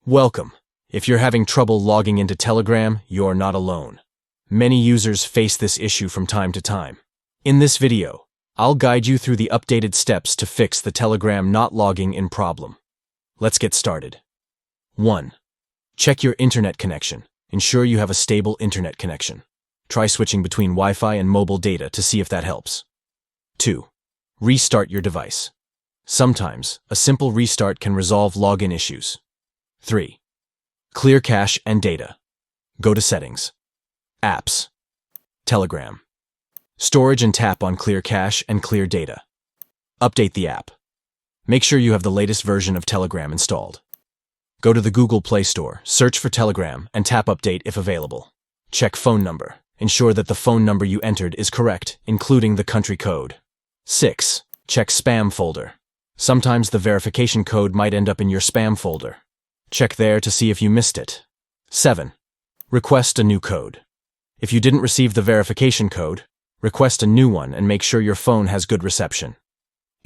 Welcome. If you're having trouble logging into Telegram, you're not alone. Many users face this issue from time to time. In this video, I'll guide you through the updated steps to fix the Telegram not logging in problem. Let's get started. 1. Check your internet connection. Ensure you have a stable internet connection. Try switching between Wi-Fi and mobile data to see if that helps. 2. Restart your device. Sometimes, a simple restart can resolve login issues. 3. Clear cache and data. Go to Settings. Apps. Telegram. Storage and tap on Clear Cache and Clear Data. Update the app. Make sure you have the latest version of Telegram installed. Go to the Google Play Store, search for Telegram, and tap Update if available. Check phone number. Ensure that the phone number you entered is correct, including the country code. 6. Check Spam folder. Sometimes the verification code might end up in your spam folder. Check there to see if you missed it. 7. Request a new code. If you didn't receive the verification code, request a new one and make sure your phone has good reception.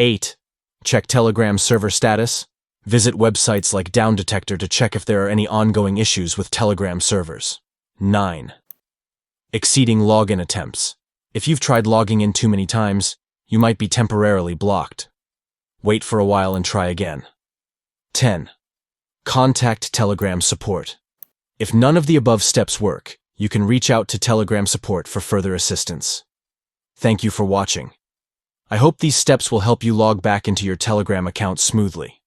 8. Check Telegram server status. Visit websites like Down Detector to check if there are any ongoing issues with Telegram servers. 9. Exceeding login attempts. If you've tried logging in too many times, you might be temporarily blocked. Wait for a while and try again. 10. Contact Telegram support. If none of the above steps work, you can reach out to Telegram support for further assistance. Thank you for watching. I hope these steps will help you log back into your Telegram account smoothly.